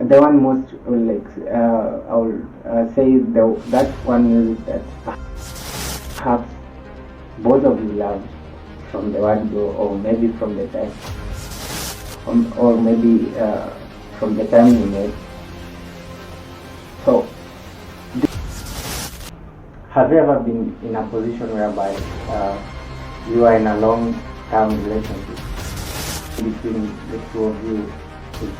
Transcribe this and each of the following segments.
the one most I will say that one music that perhaps both of you love from the one go, or maybe from the time, or maybe from the time you met. So, have you ever been in a position whereby you are in a long-term relationship between the two of you is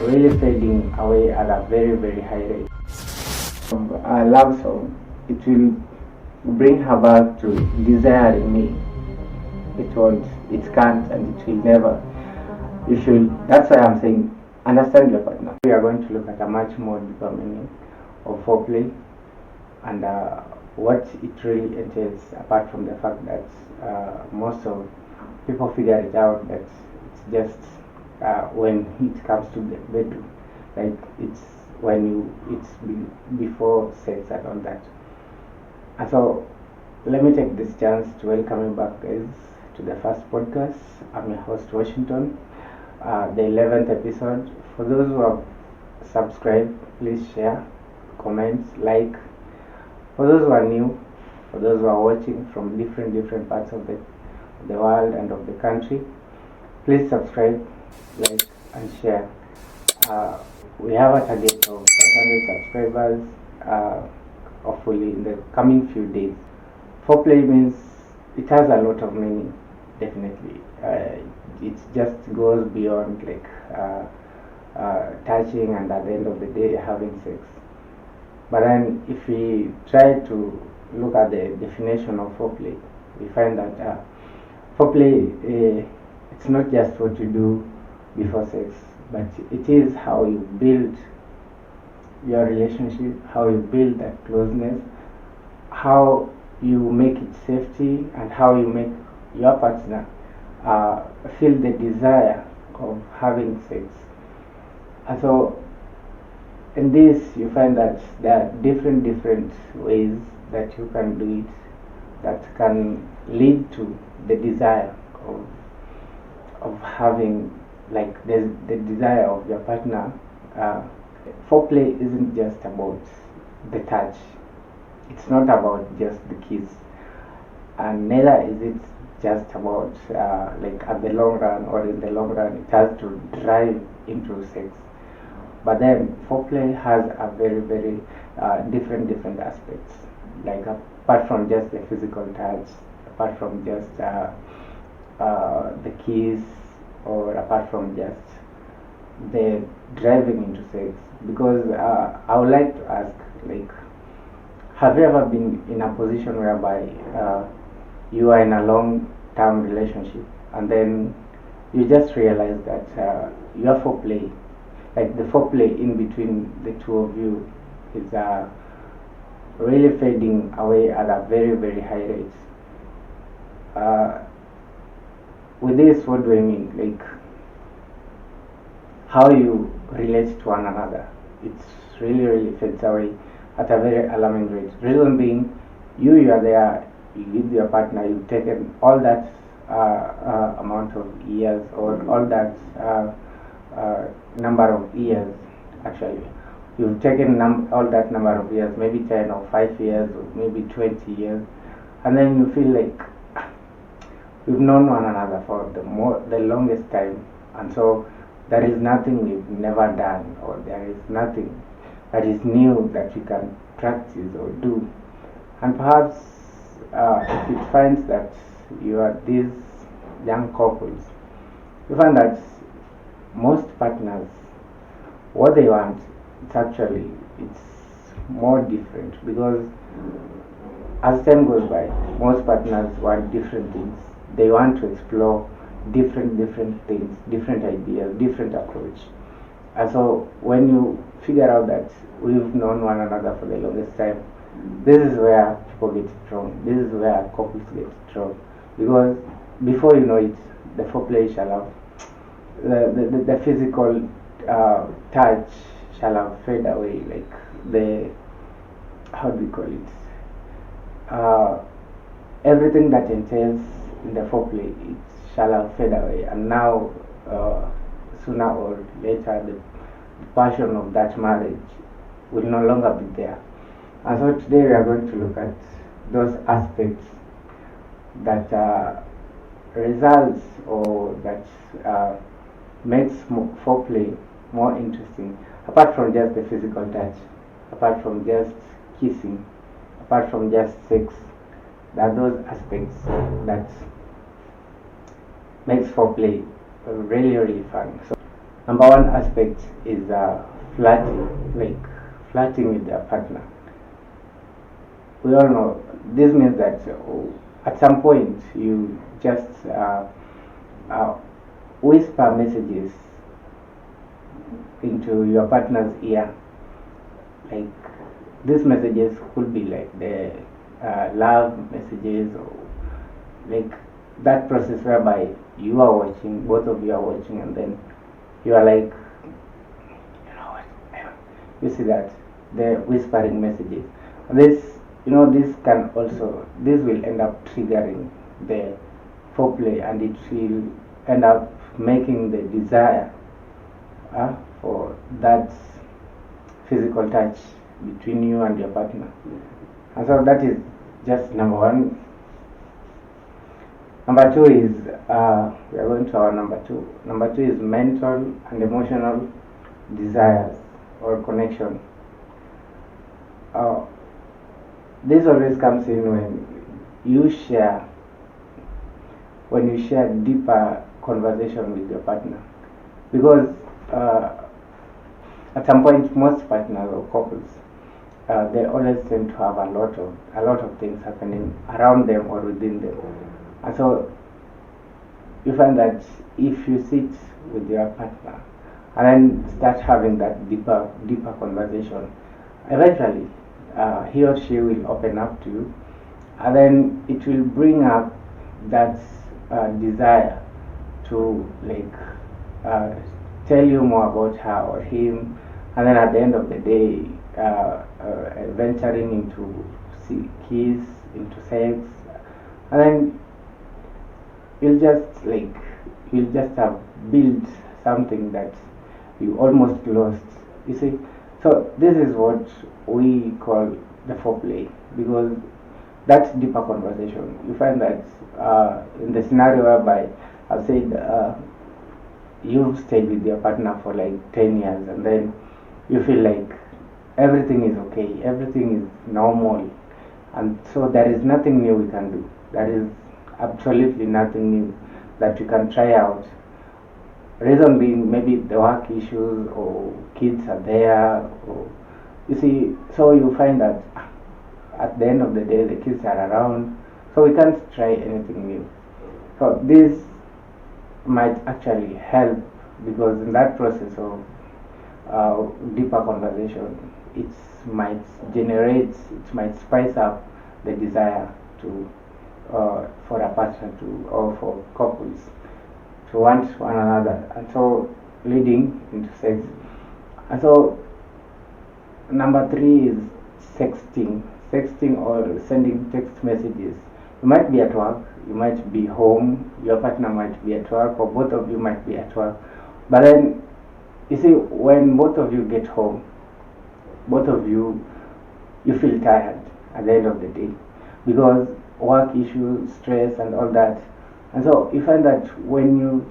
really fading away at a very, very high rate? A love song, it will bring her back to desire in me. It won't, it can't, and it will never. You should, that's why I'm saying, understand your partner. We are going to look at a much more deeper meaning of foreplay and what it really entails, apart from the fact that most of people figure it out that it's just when it comes to the bedroom, like it's when it's before sex and all that. And so let me take this chance to welcome you back, guys, to the first podcast. I'm your host, Washington, the 11th episode. For those who have subscribed, please share, comment, like. For those who are new, for those who are watching from different parts of the world and of the country, please subscribe, like, and share. We have a target of 500 subscribers, hopefully in the coming few days. Foreplay means it has a lot of meaning, definitely. It just goes beyond touching and at the end of the day having sex. But then if we try to look at the definition of foreplay, we find that foreplay, it's not just what you do before sex, but it is how you build your relationship, how you build that closeness, how you make it safety, and how you make your partner feel the desire of having sex. And so in this, you find that there are different ways that you can do it that can lead to the desire of having, like, the desire of your partner. Foreplay isn't just about the touch. It's not about just the kiss, and neither is it just about at the long run, or in the long run it has to drive into sex. But then foreplay has a very different aspects, like apart from just the physical touch, apart from just the kiss, or apart from just the driving into sex. Because I would like to ask, have you ever been in a position whereby you are in a long-term relationship and then you just realize that your foreplay, like the foreplay in between the two of you, is really fading away at a very high rate? With this, what do I mean? Like, how you relate to one another, it's really fades away at a very alarming rate. Reason being, you are there, you with your partner, you've taken all that amount of years, or all that number of years, actually. You've taken all that number of years, maybe 10 or 5 years, or maybe 20 years, and then you feel like we've known one another for the longest time, and so there is nothing we've never done, or there is nothing that is new that we can practice or do. And perhaps if it finds that you are these young couples, you find that most partners, what they want, it's more different, because as time goes by, most partners want different things. They want to explore different things, different ideas, different approach. And so when you figure out that we've known one another for the longest time, this is where people get it wrong. This is where couples get it wrong. Because before you know it, the foreplay shall have, the physical touch shall have fade away, like the, how do we call it? Everything that entails in the foreplay, it shall have fade away. And now, sooner or later, passion of that marriage will no longer be there. And so today we are going to look at those aspects that results or that makes foreplay more interesting, apart from just the physical touch, apart from just kissing, apart from just sex. There are those aspects that makes foreplay really fun. So number one aspect is flirting, like flirting with their partner. We all know this means that at some point you just whisper messages into your partner's ear. Like these messages could be like the love messages, or like that process whereby you are watching, both of you are watching, and then you are like, you know what, you see that the whispering messages. This will end up triggering the foreplay, and it will end up making the desire for that physical touch between you and your partner. And so that is just number one. Number two is we are going to our number two. Number two is mental and emotional desires or connection. This always comes in when you share deeper conversation with your partner, because at some point most partners or couples they always tend to have a lot of things happening around them or within them, and so you find that if you sit with your partner and then start having that deeper conversation, eventually he or she will open up to you, and then it will bring up that desire to tell you more about her or him, and then at the end of the day venturing into kiss, into sex, and then you'll just have built something that you almost lost, you see. So this is what we call the foreplay, because that's deeper conversation. You find that in the scenario whereby I've said you've stayed with your partner for like 10 years, and then you feel like everything is okay, everything is normal, and so there is nothing new we can do. There is absolutely nothing new that you can try out. Reason being, maybe the work issues or kids are there, or you see, so you find that at the end of the day the kids are around, so we can't try anything new. So this might actually help, because in that process of deeper conversation, it might spice up the desire to for a partner to, or for couples to want one another, and so leading into sex. And so number three is sexting or sending text messages. You might be at work, you might be home, your partner might be at work, or both of you might be at work, but then you see, when both of you get home, both of you feel tired at the end of the day, because work issues, stress, and all that. And so you find that when you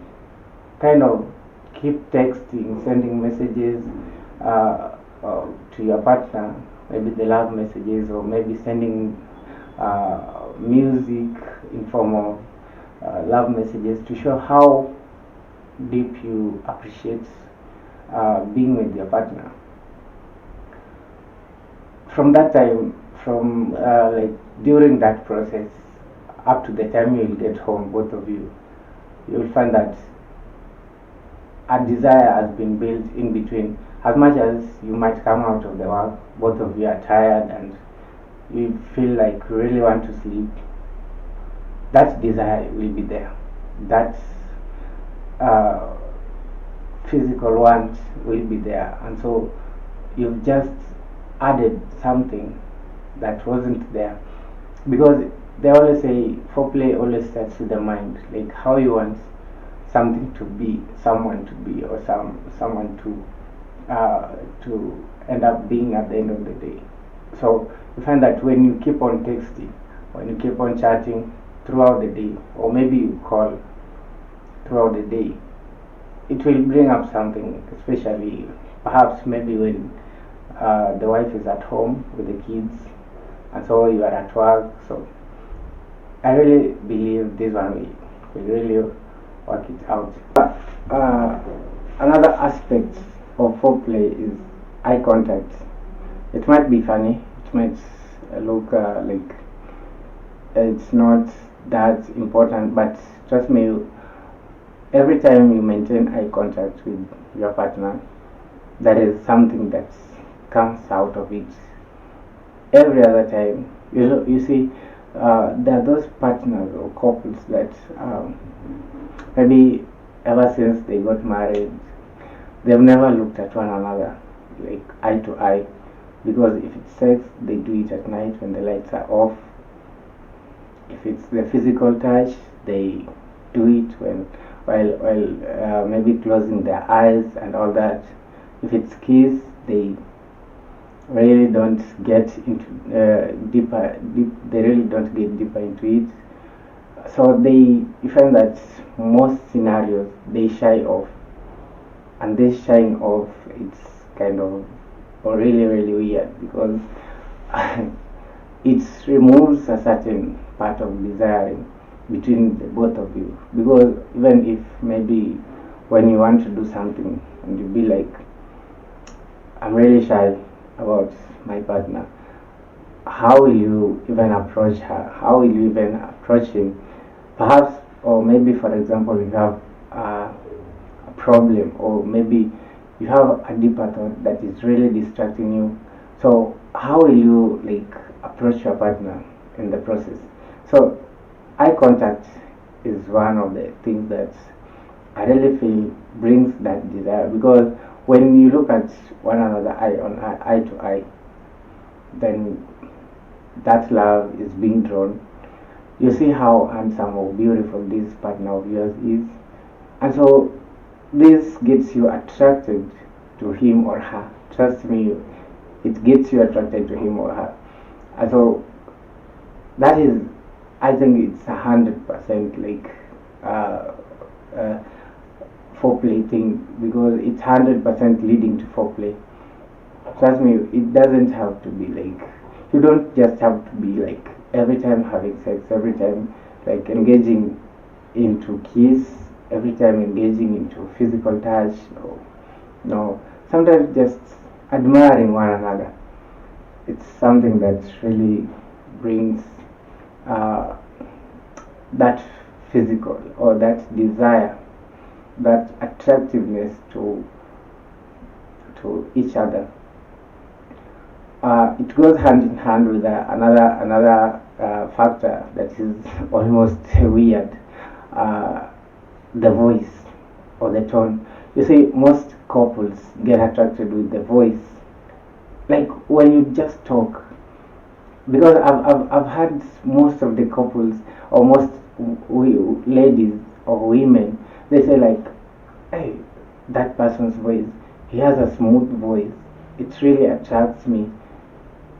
kind of keep texting, sending messages to your partner, maybe the love messages, or maybe sending music in form of love messages to show how deep you appreciate being with your partner. From that time, during that process, up to the time you'll get home, both of you, you'll find that a desire has been built in between. As much as you might come out of the work, both of you are tired and you feel like you really want to sleep, that desire will be there. That physical want will be there, and so you've just added something that wasn't there, because they always say foreplay always starts with the mind, like how you want something to be, someone to be, or someone to to end up being at the end of the day. So you find that when you keep on texting, when you keep on chatting throughout the day, or maybe you call throughout the day, it will bring up something, especially perhaps maybe when the wife is at home with the kids, and so you are at work. So I really believe this one will really work it out. Another aspect of foreplay is eye contact. It might be funny, it might look like it's not that important, but trust me, every time you maintain eye contact with your partner, there is something that comes out of it. Every other time, you see, there are those partners or couples that maybe ever since they got married, they've never looked at one another like eye to eye, because if it's sex, they do it at night when the lights are off. If it's the physical touch, they do it while maybe closing their eyes and all that. If it's kiss, they really don't get into they really don't get deeper into it. So you find that most scenarios they shy off, and this shying off, it's kind of really weird, because it removes a certain part of desiring between the both of you. Because even if maybe when you want to do something and you be like, I'm really shy about my partner, how will you even approach her? How will you even approach him? Perhaps, or maybe for example, you have a problem, or maybe you have a deeper thought that is really distracting you. So how will you like approach your partner in the process? So eye contact is one of the things that I really feel brings that desire, because when you look at one another eye to eye, then that love is being drawn. You see how handsome or beautiful this partner of yours is, and so this gets you attracted to him or her. Trust me, it gets you attracted to him or her. And so that is, I think it's 100% like foreplay thing, because it's 100% leading to foreplay. Trust me, it doesn't have to be like, you don't just have to be like every time having sex, every time like engaging into kiss, every time engaging into physical touch. No, sometimes just admiring one another. It's something that really brings that physical or that desire, that attractiveness to each other. It goes hand in hand with another factor that is almost weird, the voice or the tone. You see, most couples get attracted with the voice, like when you just talk. Because I've had most of the couples, or most ladies or women, they say like, hey, that person's voice, he has a smooth voice, it really attracts me.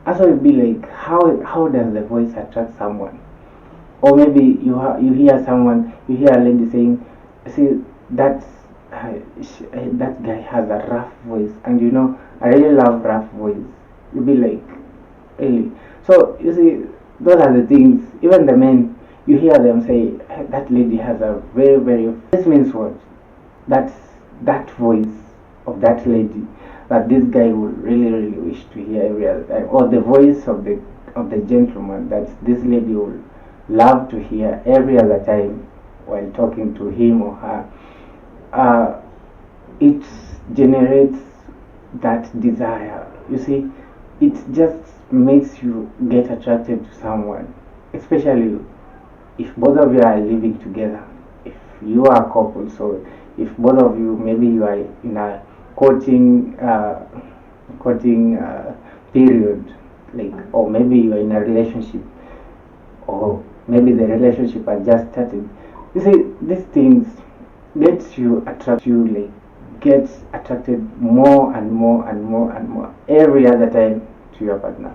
And so it'd be like, how does the voice attract someone? Or maybe you hear someone, you hear a lady saying, see, that guy has a rough voice, and you know, I really love rough voice. You'd be like, really? So you see, those are the things. Even the men, you hear them say, that lady has a very. This means what? That's that voice of that lady that this guy would really wish to hear every other time, or the voice of the gentleman that this lady would love to hear every other time while talking to him or her. It generates that desire. You see, it just makes you get attracted to someone, especially if both of you are living together, if you are a couple. So if both of you, maybe you are in a courting period, like, or maybe you are in a relationship, or maybe the relationship has just started. You see, these things gets you attract you like get attracted more and more and more and more every other time to your partner.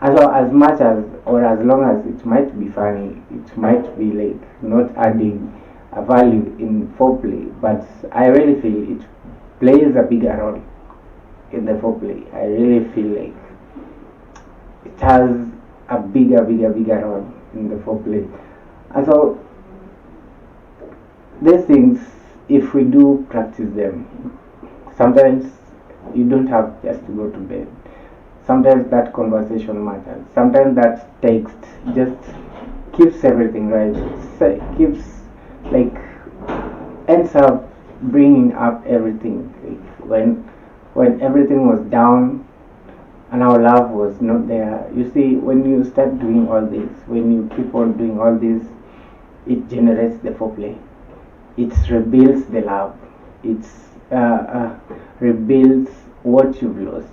As much as, or as long as it might be funny, it might be like not adding a value in foreplay, but I really feel it plays a bigger role in the foreplay. I really feel like it has a bigger role in the foreplay. And so these things, if we do practice them, sometimes you don't have just to go to bed. Sometimes that conversation matters. Sometimes that text just keeps everything right. Keeps like ends up bringing up everything. Like when everything was down and our love was not there. You see, when you start doing all this, when you keep on doing all this, it generates the foreplay. It rebuilds the love. It rebuilds what you've lost.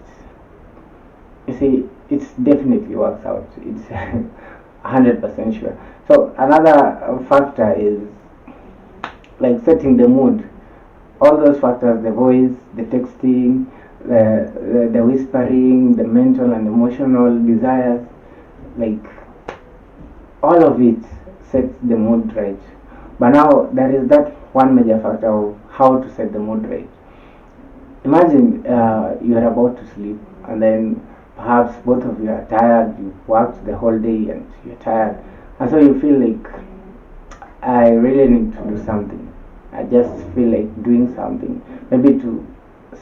You see, it definitely works out. It's 100% sure. So another factor is like setting the mood. All those factors: the voice, the texting, the whispering, the mental and emotional desires, like all of it sets the mood right. But now there is that one major factor of how to set the mood right. Imagine you are about to sleep, and then perhaps both of you are tired. You've worked the whole day and you're tired, and so you feel like, I really need to do something. I just feel like doing something, maybe to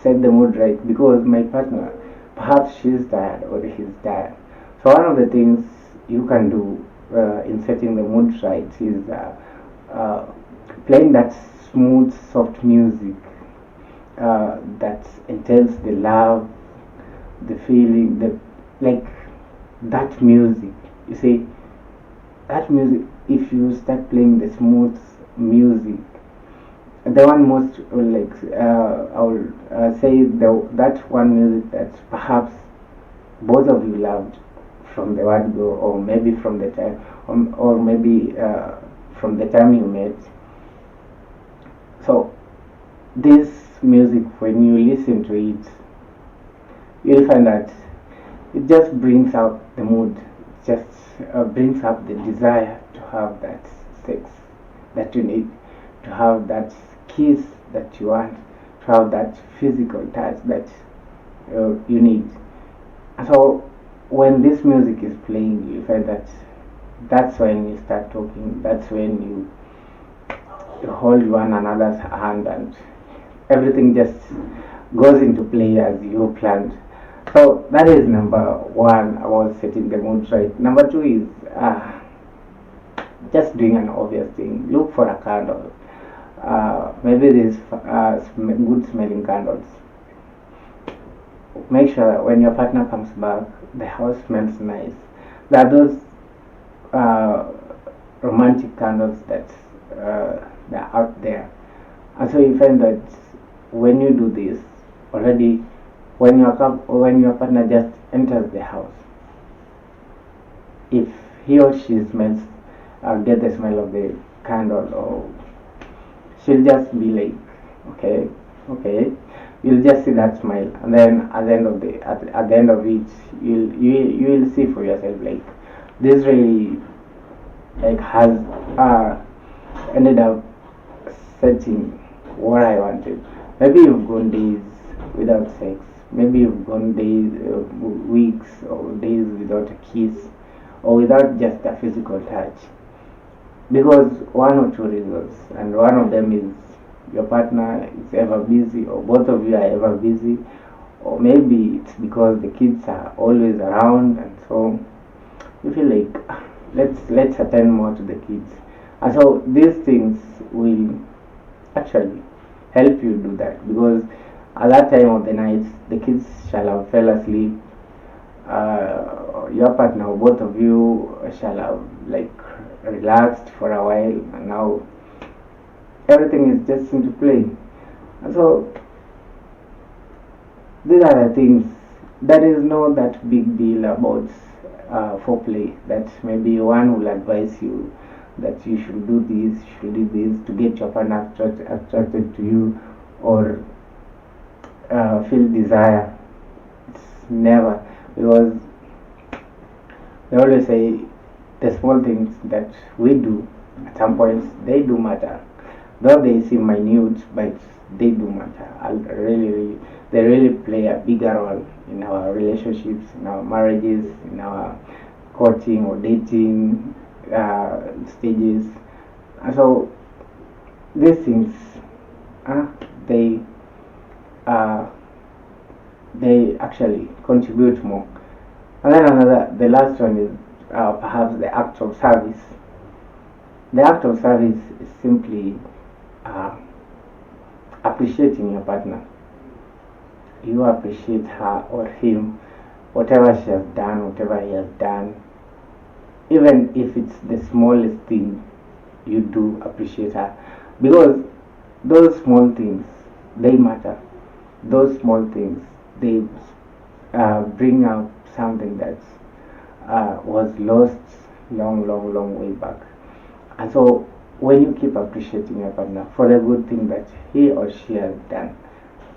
set the mood right, because my partner, perhaps she's tired or he's tired. So one of the things you can do in setting the mood right is playing that smooth, soft music that entails the love, the feeling, the like that music. You see, that music. If you start playing the smooth music, the one most like I will say that one music that perhaps both of you loved from the word go, or maybe from the time, or maybe from the time you met. So this music, when you listen to it, you'll find that it just brings out the mood, just brings up the desire to have that sex that you need, to have that kiss that you want, to have that physical touch that you need. So when this music is playing, you find that that's when you start talking, that's when you hold one another's hand, and everything just goes into play as you planned. So that is number one about setting the mood right. Number two is just doing an obvious thing. Look for a candle. Maybe these good smelling candles. Make sure that when your partner comes back, the house smells nice. There are those romantic candles that are out there, and so you find that when you do this already, when your partner just enters the house, if he or she smells, get the smell of the candle, or she'll just be like, okay, okay. You'll just see that smile, and then at the end of it, you will see for yourself, like, this really like has ended up setting what I wanted. Maybe you've gone days without sex. Maybe you've gone days, weeks, or days without a kiss, or without just a physical touch, because one or two reasons, and one of them is your partner is ever busy, or both of you are ever busy, or maybe it's because the kids are always around, and so you feel like, let's attend more to the kids. And so these things will actually help you do that, because at that time of the night the kids shall have fell asleep, your partner or both of you shall have like relaxed for a while, and now everything is just into play. And so these are the things. There is no that big deal about foreplay that maybe one will advise you that you should do this, you should do this to get your partner attracted to you, or feel desire. It's never, because they always say the small things that we do at some points, they do matter. Though they seem minute, but they do matter. And they really play a bigger role in our relationships, in our marriages, in our courting or dating stages. And so these things, they uh, they actually contribute more. And then the last one is perhaps the act of service. The act of service is simply uh, appreciating your partner. You appreciate her or him, whatever she has done, whatever he has done, even if it's the smallest thing, you do appreciate her, because those small things, they matter. Those small things, they bring out something that was lost long way back. And so when you keep appreciating your partner for the good thing that he or she has done,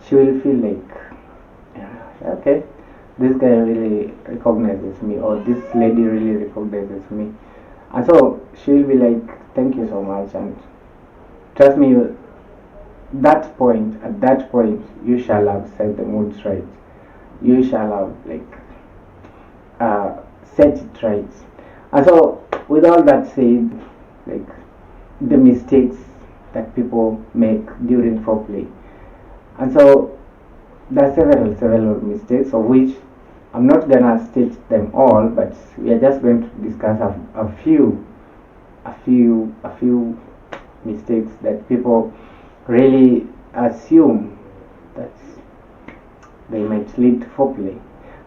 she will feel like, yeah, okay, this guy really recognizes me, or this lady really recognizes me. And so she will be like, thank you so much. And trust me, at that point, you shall have set the mood right. You shall have set it right. And so, with all that said, like the mistakes that people make during foreplay, and so there are several mistakes, of which I'm not gonna state them all, but we are just going to discuss a few mistakes that people really assume that they might lead to foreplay.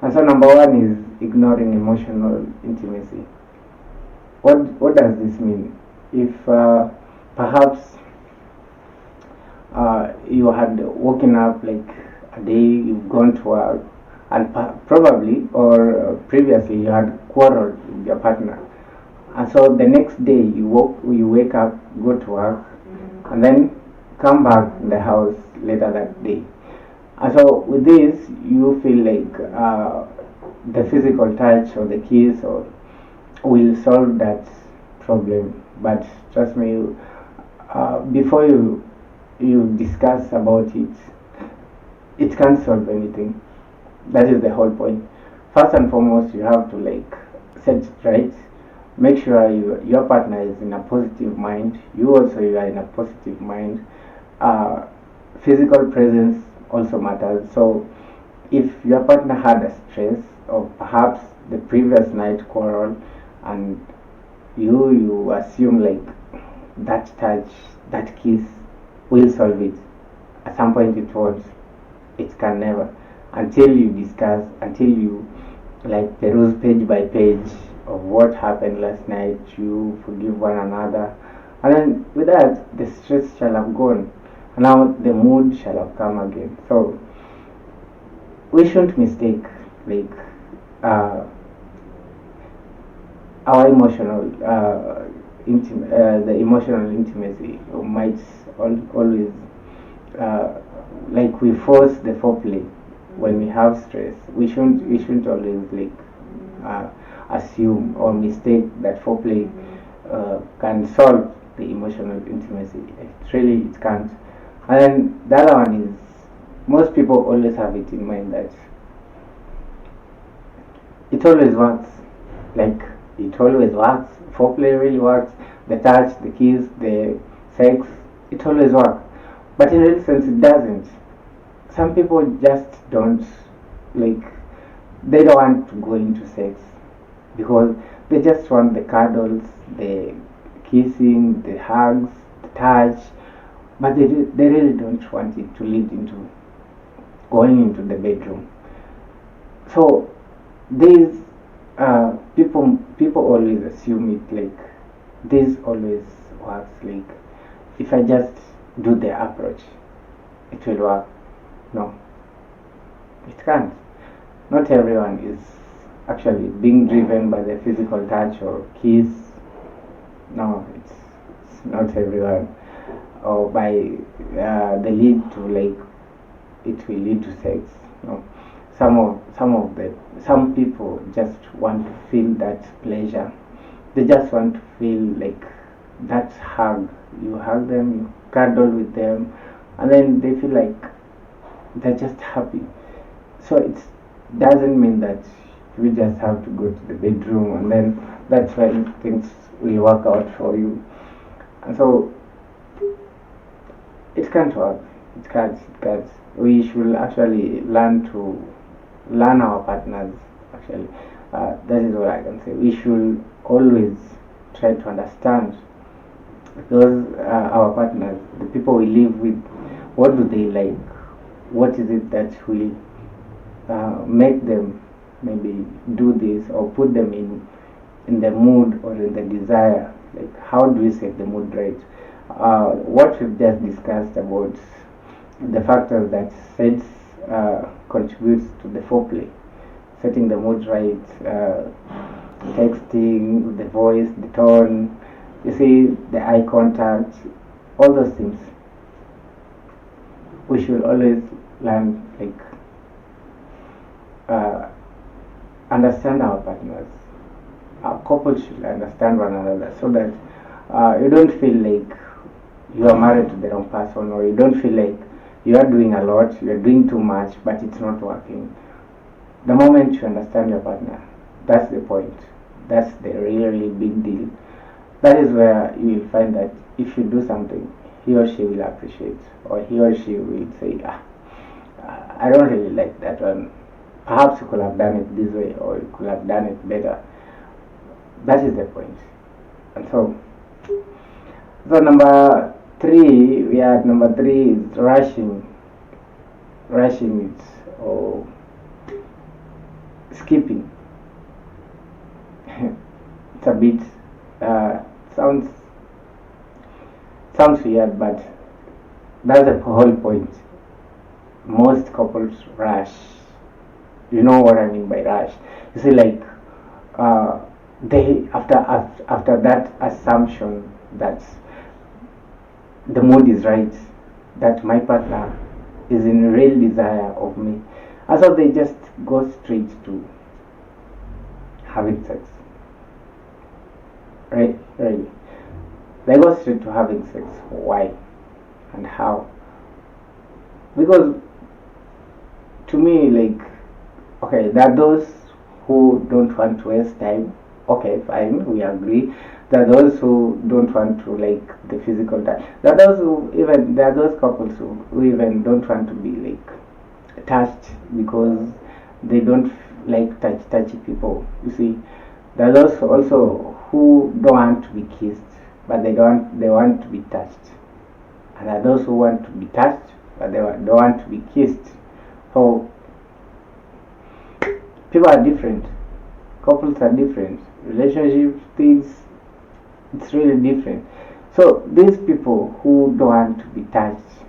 And so number one is ignoring emotional intimacy. What does this mean? If perhaps you had woken up like a day, you've gone to work, and probably or previously you had quarreled with your partner, and so the next day you wake up, go to work, and then come back in the house later that day. And so with this, you feel like the physical touch or the kiss or will solve that problem. But trust me, before you discuss about it, it can't solve anything. That is the whole point. First and foremost, you have to set it right. Make sure your partner is in a positive mind. You also are in a positive mind. Physical presence also matters. So if your partner had a stress or perhaps the previous night quarrel, and you assume that touch, that kiss will solve it, at some point it won't. It can never, until you discuss, until you peruse page by page of what happened last night, you forgive one another, and then with that the stress shall have gone, and now the mood shall have come again. So we shouldn't mistake our emotional the emotional intimacy might always we force the foreplay when we have stress. We shouldn't always assume or mistake that foreplay can solve the emotional intimacy. It can't. And then the other one is, most people always have it in mind that it always works. It always works. Foreplay really works. The touch, the kiss, the sex, it always works. But in real sense, it doesn't. Some people just don't they don't want to go into sex because they just want the cuddles, the kissing, the hugs, the touch, but they really don't want it to lead into going into the bedroom. So these people always assume it this always works. If I just do the approach, it will work. No, it can't. Not everyone is actually being driven by the physical touch or kiss. No, it's not everyone, or by the lead to it will lead to sex. Some people just want to feel that pleasure. They just want to feel like that hug. You hug them, you cuddle with them, and then they feel like they're just happy. So it doesn't mean that you just have to go to the bedroom and then that's when things will work out for you. And so it can't work. It can't. We should actually learn our partners. Actually, that is what I can say. We should always try to understand those our partners, the people we live with. What do they like? What is it that will make them maybe do this or put them in the mood or in the desire? Like, how do we set the mood right? What we've just discussed about the factors that sets contributes to the foreplay, setting the mood right, texting, the voice, the tone, you see, the eye contact, all those things. We should always learn, like, understand our partners. Our couple should understand one another so that you don't feel like you are married to the wrong person, or you don't feel like you are doing a lot, you are doing too much, but it's not working. The moment you understand your partner, that's the point. That's the really big deal. That is where you will find that if you do something, he or she will appreciate, or he or she will say, I don't really like that one. Perhaps you could have done it this way, or you could have done it better. That is the point. And so number three is rushing it, or skipping. It's a bit sounds weird, but that's the whole point. Most couples rush. You know what I mean by rush? You see, like, they after that assumption that the mood is right, that my partner is in real desire of me, and so they just go straight to having sex. Right? Really, they go straight to having sex. Why and how? Because to me, like, okay, there are those who don't want to waste time. Okay, fine, we agree. There are those who don't want to, like, the physical touch. There are those couples who even don't want to be, like, touched because they don't like touchy people. You see, there are those also who don't want to be kissed, but they want to be touched. And there are those who want to be touched, but they don't want to be kissed. So people are different, couples are different, relationship things, it's really different. So these people who don't want to be touched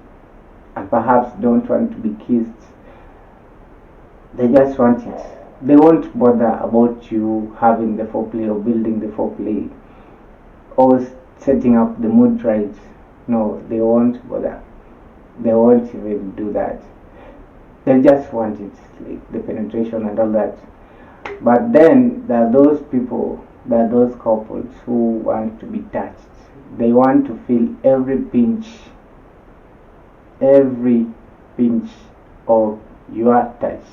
and perhaps don't want to be kissed, they just want it. They won't bother about you having the foreplay or building the foreplay or setting up the mood right. No, they won't bother. They won't even do that. They just want it, like the penetration and all that. But then there are those people, there are those couples who want to be touched. They want to feel every pinch of your touch.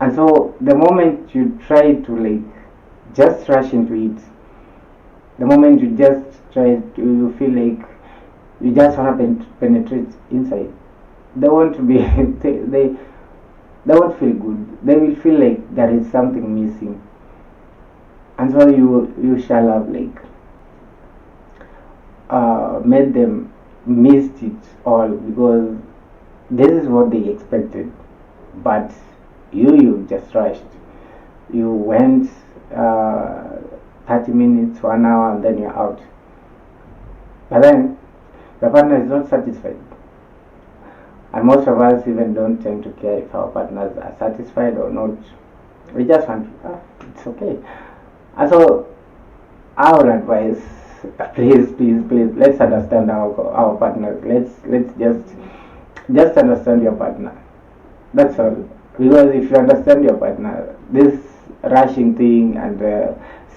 And so the moment you try to, like, just rush into it, the moment you just try to, you feel like you just want to penetrate inside, they won't be they won't feel good. They will feel like there is something missing, and so you shall have, like, made them missed it all because this is what they expected, but you just rushed. You went 30 minutes, 1 hour, and then you're out. But then your partner is not satisfied. And most of us even don't tend to care if our partners are satisfied or not. We just want to, it's okay. And so I would advise, please, let's understand our partners. Let's just Just understand your partner. That's all. Because if you understand your partner, this rushing thing and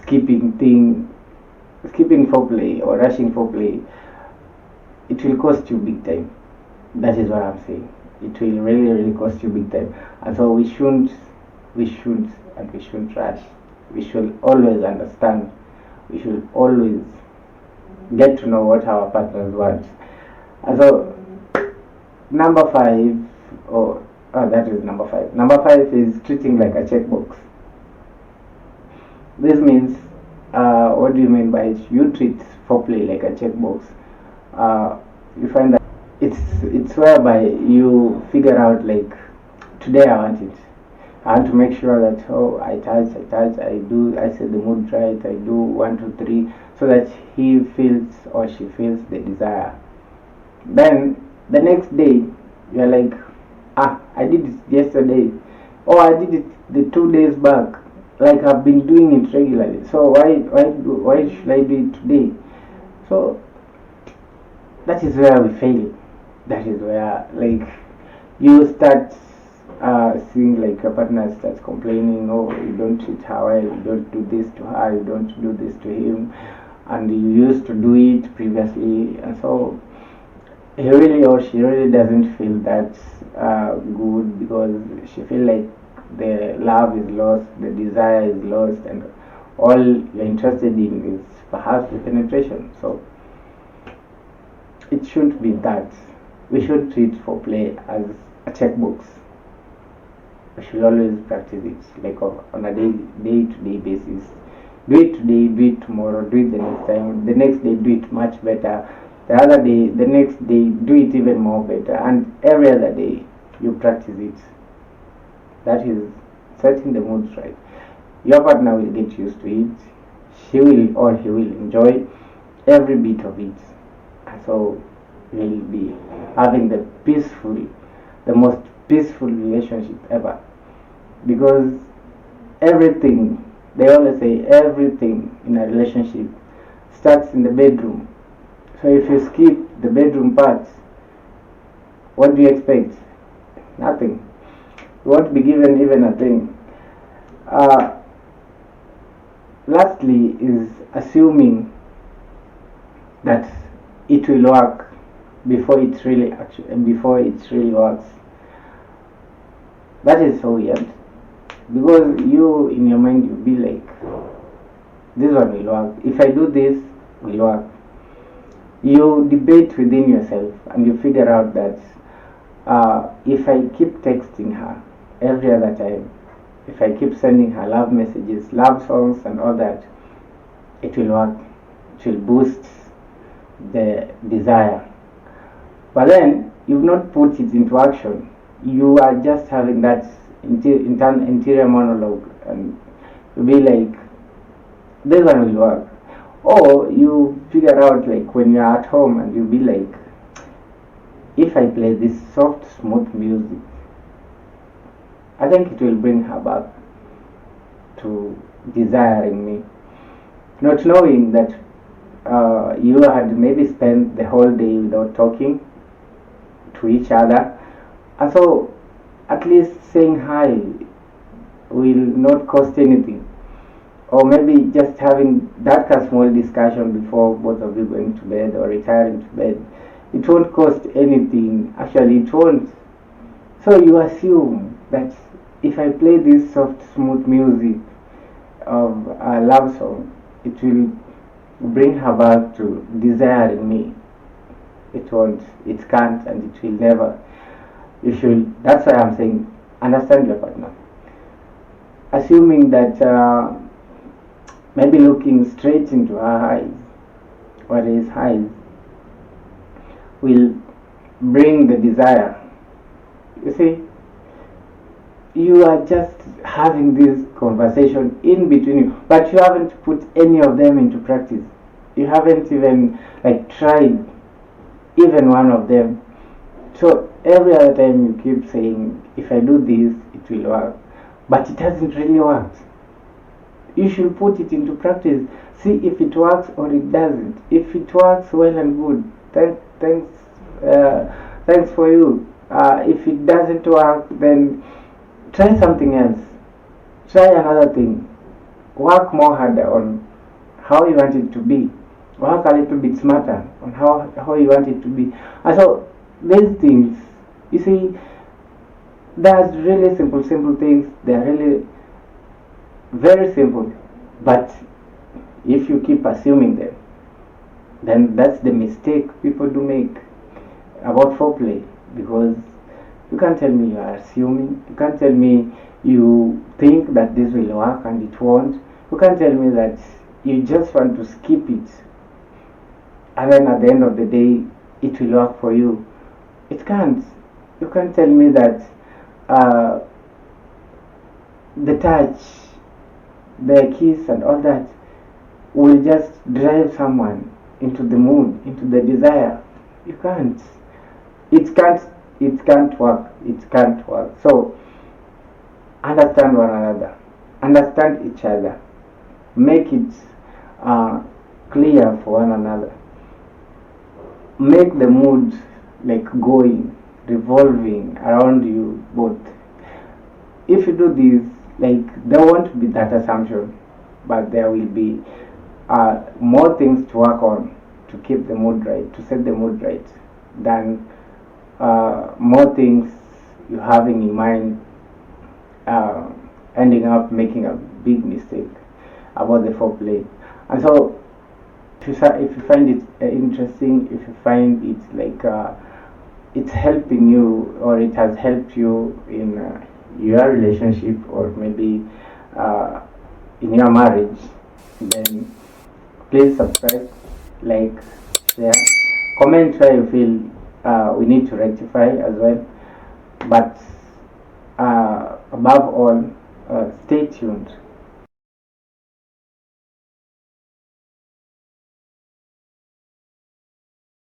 skipping thing, skipping foreplay or rushing foreplay, it will cost you big time. That is what I'm saying. It will really cost you big time. And so we shouldn't rush. We should always understand. We should always get to know what our partners want. And so number five, that is number five. Number five is treating like a checkbox. This means, what do you mean by it? You treat foreplay like a checkbox. You find that it's whereby you figure out, like, today I want it. I want to make sure that I touch, I set the mood right, I do 1, 2, 3, so that he feels or she feels the desire. Then the next day you're like, I did it yesterday, or I did it the 2 days back. Like, I've been doing it regularly, so why should I do it today? So that is where we fail. That is where, like, you start seeing like your partner starts complaining, you don't treat her well, you don't do this to her, you don't do this to him, and you used to do it previously, and so he really or she really doesn't feel that good, because she feels like the love is lost, the desire is lost, and all you're interested in is perhaps the penetration. So it shouldn't be that. We should treat foreplay as a checkbox. We should always practice it, like on a day-to-day basis. Do it today, do it tomorrow, do it the next time, the next day do it much better, the other day, the next day do it even more better, and every other day you practice it. That is setting the mood right. Your partner will get used to it. She will or he will enjoy every bit of it, and so will be having the most peaceful relationship ever. Because everything, they always say, everything in a relationship starts in the bedroom. So if you skip the bedroom part, what do you expect? Nothing. You won't be given even a thing. Lastly is assuming that it will work before it really works. That is so weird, because you in your mind you'll be like, this one will work, if I do this will work. You debate within yourself and you figure out that if I keep texting her every other time, if I keep sending her love messages, love songs and all that, it will work. It will boost the desire. But then you've not put it into action. You are just having that interior monologue, and you'll be like, this one will work. Or you figure out, like, when you're at home and you'll be like, if I play this soft, smooth music, I think it will bring her back to desiring me. Not knowing that you had maybe spent the whole day without talking to each other, and so at least saying hi will not cost anything. Or maybe just having that small discussion before both of you going to bed or retiring to bed, it won't cost anything. Actually, it won't. So you assume that if I play this soft, smooth music of a love song, it will bring her back to desiring me. It won't, it can't, and it will never. You should, that's why I'm saying, understand your partner. Assuming that maybe looking straight into her eyes or his eyes will bring the desire. You see, you are just having this conversation in between you, but you haven't put any of them into practice. You haven't even tried even one of them. So every other time you keep saying, if I do this, it will work, but it hasn't really worked. You should put it into practice. See if it works or it doesn't. If it works, well and good. Thanks for you. If it doesn't work, then try something else. Try another thing. Work more harder on how you want it to be. Work a little bit smarter on how you want it to be. And so these things, you see, there's really simple things. They're really very simple. But if you keep assuming them, then that's the mistake people do make about foreplay, because you can't tell me you are assuming, you can't tell me you think that this will work and it won't, you can't tell me that you just want to skip it and then at the end of the day it will work for you. It can't. You can't tell me that the touch, the kiss and all that will just drive someone into the mood, into the desire. You can't. It can't work. It can't work. So understand one another. Understand each other. Make it clear for one another. Make the mood like going, revolving around you both. If you do this, like there won't be that assumption, but there will be more things to work on to keep the mood right, to set the mood right, than more things you having in mind ending up making a big mistake about the foreplay. And so if you find it interesting, if you find it like it's helping you or it has helped you in your relationship or maybe in your marriage, then please subscribe, like, share, comment where you feel we need to rectify as well. But above all, stay tuned.